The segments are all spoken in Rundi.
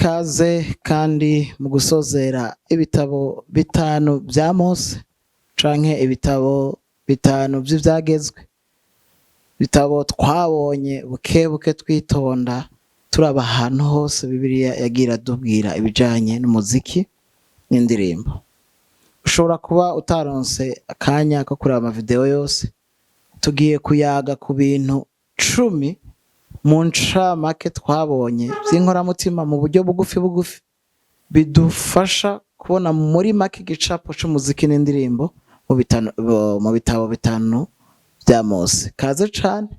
ikaze kandi mu gusozera ibitabo bitanu bya Mose canke ibitabo bitanu vy'ivyagezwe, bitabo twabonye buke twitonda turaba ahantu hose Bibiliya yagira dubwira ibijanye n'umuziki n'indirimbo. Ushobora kuba utaronse akanya ko kuraba amavideo yose, tugiye kuyaga ku bintu 10 mu ncamake twabonye vy'inkoramutima mu buryo bugufi bidufasha kubona muri make igicapo c'umuziki n'indirimbo mu bitabo bitanu vya Mose. Kaze cane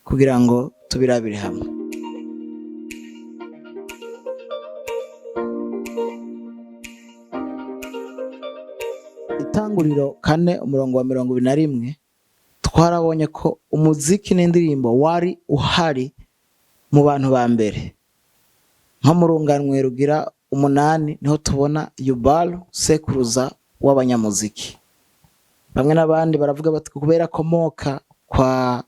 kugira ngo tubirabire hamwe. Itanguriro 4:21 twarabonye ko umuziki n'indirimbo wari uhari mu bantu ba mbere. Nko mu runganwe rugira 8 niho tubona Yubalu sekuruza w'abanyamuziki. Bamwe n'abandi baravuga bati kubera komoka kwa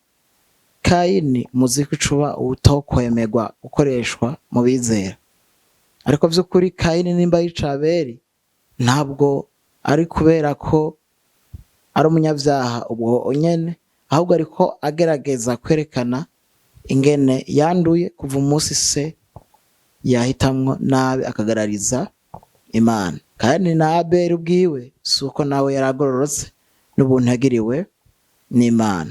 Kayini umuziki ucuba utokwemerwa gukoreshwa mu bizera. Ariko vy'ukuri Kayini nimba yica Abeli ntabwo ari kubera ko ari umunyavyaha ubwo nyene, ahubwo ariko agerageza kwerekana ingene yanduye kuva umunsi se yahitamwo nabi akagarariza Imana. Kandi na Abeli ubwiwe suko nawe yaragororotse n'ubuntu yagiriwe n'Imana.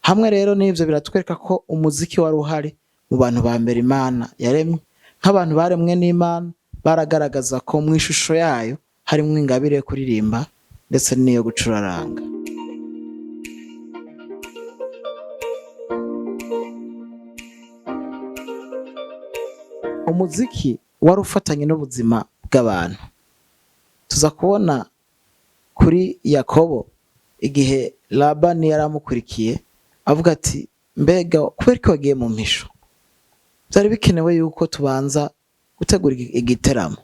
Hamwe rero n'ivyo biratwereka ko umuziki wari uhari mu bantu ba mbere Imana yaremye. Nk'abantu baremwe n'Imana baragaragaza ko mu ishusho yayo harimwo ingabire yo kuririmba ndetse n'iyo gucuraranga. Umuziki wari ufatanye n'ubuzima bw'abantu. Tuza kubona kuri Yakobo igihe Labani yaramukurikiye avuga ati mbega kubera ko wagiye mu mpisho, byari bikenewe yuko tubanza gutegura igiteramo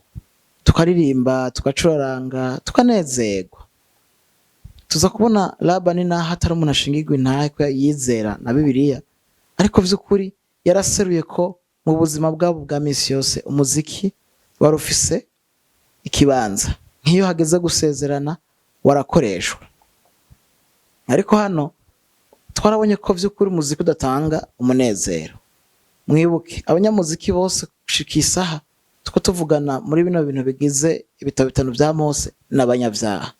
tukaririmba tugacuraranga tukanezerwa. Tuza kubona Labani naho atari umuntu ashingirwa intahe ko yizera na Bibiliya, ariko vy'ukuri yaraseruye ko mu buzima bwabo bwa misi yose umuziki wari ufise ikibanza. Nk'iyo hageze gusezerana warakoreshwa. Ariko hano twarabonye ko vy'ukuri umuziki udatanga umunezero. Mwibuke abanyamuziki bose gushika isaha tuko tuvugana muri bino bintu bigize ibitabo bitanu vya Mose n'abanyavyaha,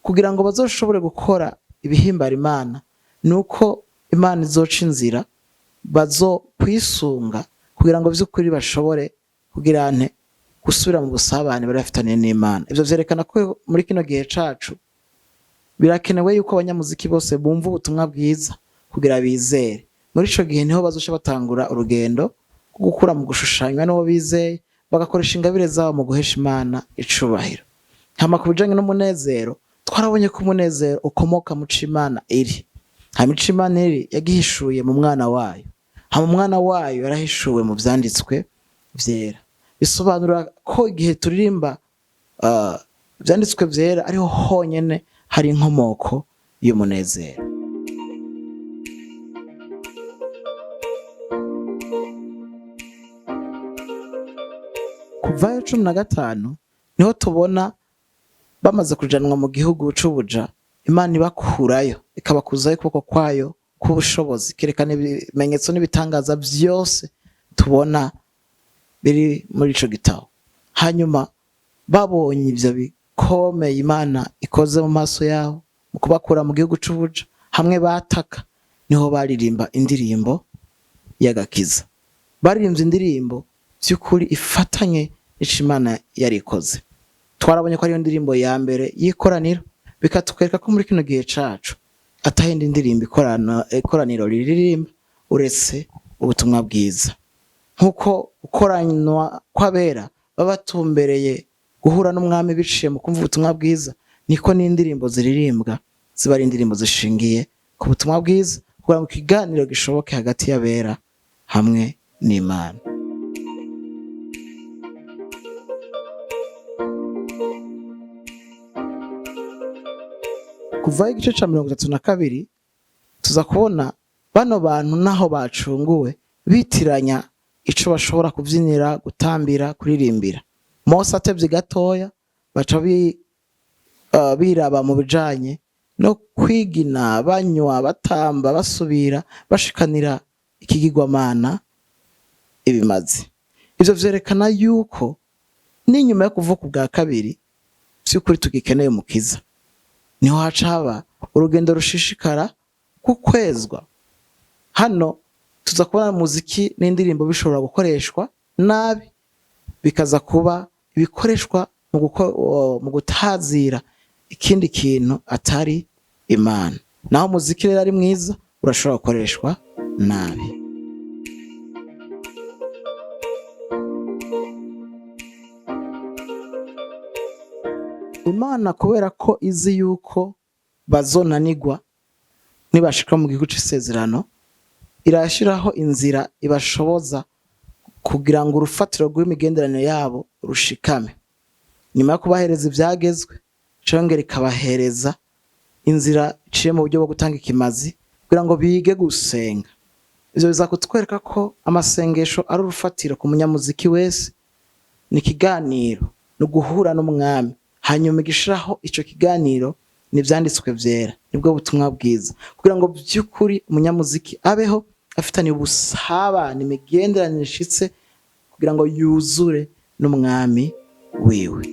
kugira ngo bazoshobore gukora ibihimbara Imana nuko Imana izoca inzira bazokwisunga kugira ngo vy'ukuri bashobore kugira ante gusubira mu busabane bari bafitaniye n'Imana. Ivyo vyerekana ko muri kino gihe cacu birakenewe yuko abanyamuziki bose bumva ubutumwa bwiza kugira bizere. Muri ico gihe niho bazosha batangura urugendo rwo gukura mu gushushanywa n'uwo bizeye, bagakoresha ingabire zabo mu guhesha Imana icubahiro. Hama ku bijanye n'umunezero twarabonye ko umunezero ukomoka mu Imana iri. Hama Imana iri yagihishuye mu mwana wayo. Hama umwana wayo yarahishuwe mu vyanditswe vyera. Bisobanura ko igihe turirimba vyanditswe vyera ariho honyene hari inkomoko y'umunezero. Kuva 15 niho tubona bamaze kujanwa mu gihugu c'ubuja, Imana ibakurayo ikabakuzayo ukuboko kwayo k'ubushobozi, kerekana ibimenyetso n'ibitangaza vyose tubona biri muri ico gitabo. Hanyuma babonye ivyo bikomeye Imana ikoze mu maso yabo mu kubakura mu gihugu c'ubuja, hamwe bataka niho baririmba indirimbo y'agakiza. Baririmvye indirimbo vy'ukuri ifatanye n'Imana yarikoze. Twarabonye ko ariyo ndirimbo ya mbere y'ikoraniro, bikatwereka ko muri kino gihe cacu atahindi ndirimbo ikoraniro riririmba uretse ubutumwa bwiza. Nkuko ukoranywa kw'abera babatumbereye guhura n'umwami biciye mu kumva ubutumwa bwiza, niko n'indirimbo ziririmbwa ziba ari indirimbo zishingiye ku butumwa bwiza kugira ngo ikiganiro gishoboke hagati y'abera hamwe n'Imana. Kuva igice ca 32 tuza kubona bano bantu naho bacunguwe bitiranya ico bashobora kuvyinira, gutambira, kuririmbira. Mose atevye gatoya baca biraba mu bijanye no kwigina, banywa, batamba, basubira bashikanira ikigirwamana ibimazi. Ivyo vyerekana yuko n'inyuma yo kuvuka ubwa kabiri vy'ukuri tugikeneye umukiza. Niho haca haba urugendo rushishikara gukwezwa. Hano tuza kubona muziki n'indirimbo bishobora gukoreshwa nabi, bikaza kuba ibikoreshwa mu gutazira ikindi kintu atari Imana. Naho muziki rero ari mwiza urashobora gukoreshwa nabi. Imana kubera ko izi yuko bazonanigwa nibashika mu gihugu c'isezerano, irashiraho inzira ibashoboza kugira ngo urufatiro rw'imigenderanire yabo rushikame. Nyuma yo kubahereza ivyagezwe, congera ikabahereza inzira iciye mu buryo bwo gutanga ikimazi kugira ngo bige gusenga. Ivyo biza kutwereka ko amasengesho ari urufatiro ku munyamuziki wese, ni ikiganiro, no guhura n'umwami. Hanyuma igishiraho ico kiganiro n'ivyanditswe vyera, nibwo butumwa bwiza, kugira ngo by'ukuri umunyamuziki abeho afitaniye ubusabane, imigenderanire ishitse, kugira ngo yuzure n'umwami wiwe.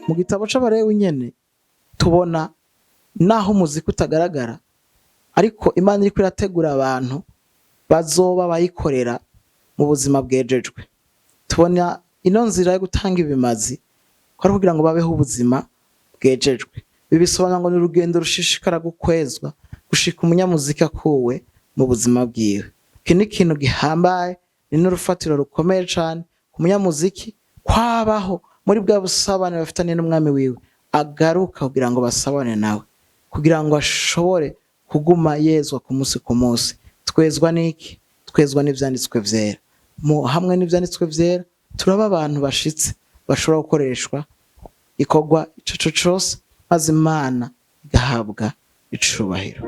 Mu gitabo c'Abalewi nyene tubona naho umuziki utagaragara, ariko Imana iriko irategura abantu bazoba bayikorera mu buzima bwejejwe. Tubona ino nzira yo gutanga ibimazi ko ari kugira ngo babeho ubuzima bwejejwe. Bibisobanura ngo ni urugendo rushishikara gukwezwa gushika umunyamuziki akuwe mu buzima bwiwe. Iki ni ikintu gihambaye, ni n'urufatiro rukomeye cane ku munyamuziki kwabaho muri bwa busabane bafitaniye n'umwami wiwe, agaruka kugira ngo basabane nawe, kugira ngo ashobore kuguma yezwa ku munsi ku munsi. Twezwa n'iki? Twezwa n'ivyanditswe vyera. Hamwe n'ivyanditswe vyera turaba abantu bashitse bashobora gukoreshwa ikorwa ico cose, maze Imana igahabwa icubahiro.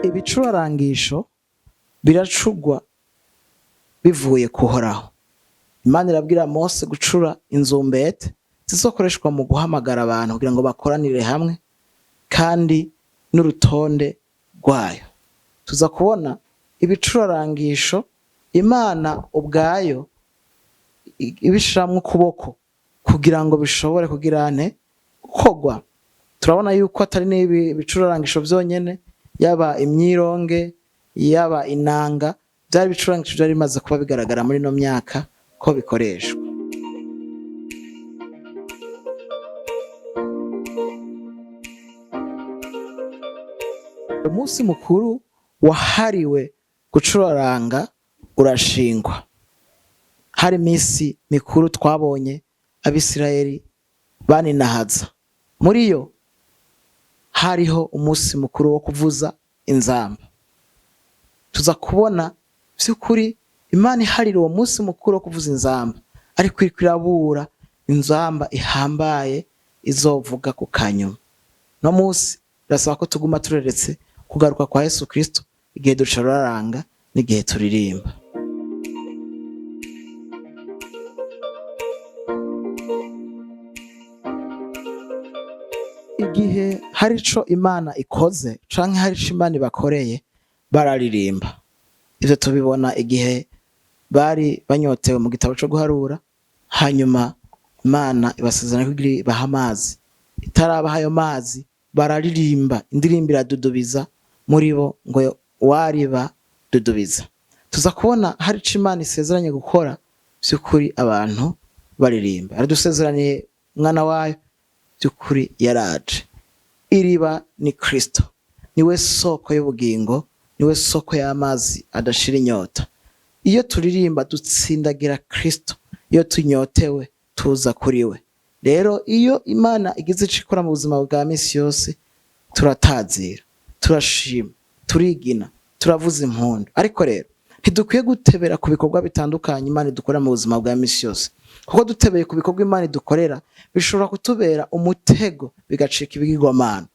Ibicurarangisho biracugwa bivuye kuhoraho. Imana irabwira Mose gucura inzumbete zizokoreshwa mu guhamagara abantu kugira ngo bakoranire hamwe, kandi n'urutonde rwayo. Tuza kubona ibicurarangisho Imana ubwayo ibishiramwo ukuboko kugira ngo bishobore kugirane gukorwa. Turabona yuko atari n'ibi bicurarangisho vyonyene, yaba imyironge, yaba inanga, byari bicurarangisho byari bimaze kuba bigaragara muri no myaka ko bikoreshwa. Umunsi mukuru wahariwe gucuraranga urashingwa. Hari imisi mikuru twabonye Abisirayeli baninahaza. Muri yo hariho umunsi mukuru wo kuvuza inzamba. Tuza kubona vy'ukuri Imana iharira uwo munsi mukuru wo kuvuza inzamba, ariko iriko irabura inzamba ihambaye izovuga ku kanyuma. No munsi birasaba ko tuguma tureretse kugaruka kwa Yesu Kristo igihe ducuraranga n'igihe turirimba. Igihe hari ico Imana ikoze canke hari ico Imana ibakoreye bararirimba. Ivyo tubibona igihe bari banyotewe mu gitabo co guharura, hanyuma Imana ibasezerana kugira ibaha amazi. Itarabaha ayo mazi bararirimba, indirimbo iradudubiza muri bo ngo wariba dudubiza. Tuza kubona hari ico Imana isezeranye gukora vy'ukuri abantu baririmba. Aradusezeraniye umwana wayo by'ukuri yaraje. Iriba ni Kristo, niwe soko y'ubugingo, niwe soko y'amazi adashira inyota. Iyo turirimba dutsindagira Kristo, iyo tunyotewe tuza kuri we. Rero iyo Imana igize ico ikora mu buzima bwa misi yose, turatazira, turashima, turigina, turavuza impundu. Ariko rero ntidukwiye gutebera ku bikorwa bitandukanye Imana idukorera mu buzima bwa misi yose, kuko dutebeye ku bikorwa Imana idukorera bishobora kutubera umutego bigacika ibigirwamana.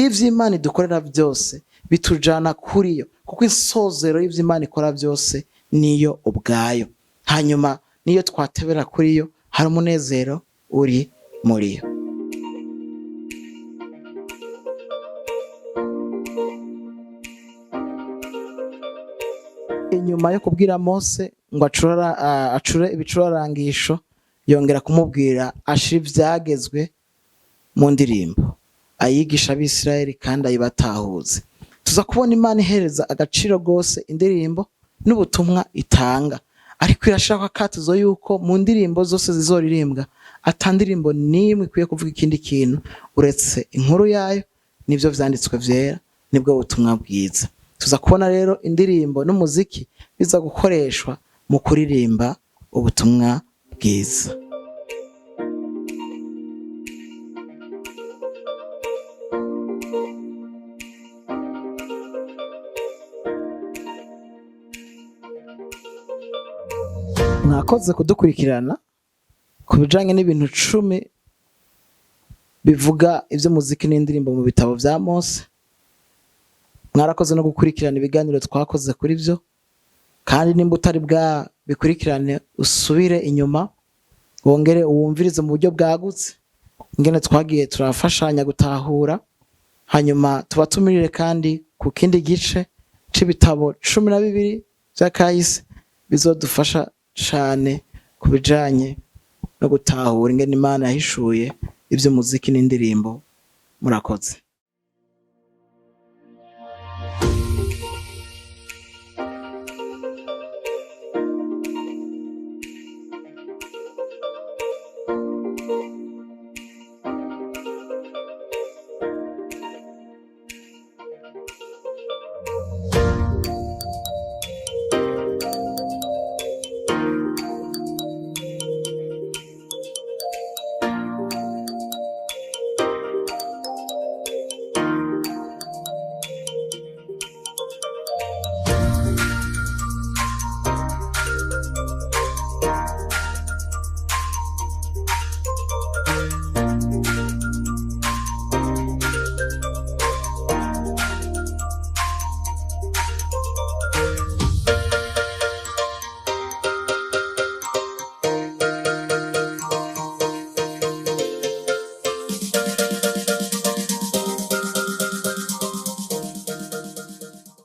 Ivyo Imana idukorera byose bitujana kuri yo, kuko insozero y'ivyo Imana ikora byose niyo ubwayo. Hanyuma niyo twatebera kuri yo hari umunezero uri muri yo. Inyuma yo kubwira Mose ngo acure ibicurarangisho, yongera kumubwira ashira ivyagezwe mu ndirimbo ayigisha abisirayeli kandi ayibatahuze. Tuza kubona Imana ihereza agaciro gose indirimbo n'ubutumwa itanga, ariko irashaka katuzo yuko mu ndirimbo zose zizoririmbwa ata ndirimbo nimwe ikwiye kuvuga ikindi kintu uretse inkuru yayo nivyo vyanditswe vyera, nibwo butumwa bwiza. Tuza kubona rero indirimbo n'umuziki biza gukoreshwa mu kuririmba ubutumwa bwiza. Mwakoze kudukurikirana ku bijanye n'ibintu 10 bivuga ivy'umuziki n'indirimbo mu bitabo vya Mose. Mwarakoze no gukurikirana ibiganiro twakoze kuri vyo, kandi nimba utari bwa bikurikirane usubire inyuma wongere uwumvirize mu buryo bwagutse ingene twagiye turafashanya gutahura. Hanyuma tubatumirire kandi ku kindi gice c'ibitabo 12 vya kahise bizodufasha cane ku bijanye no gutahura ingene Imana yahishuye ivy'umuziki n'indirimbo. Murakoze.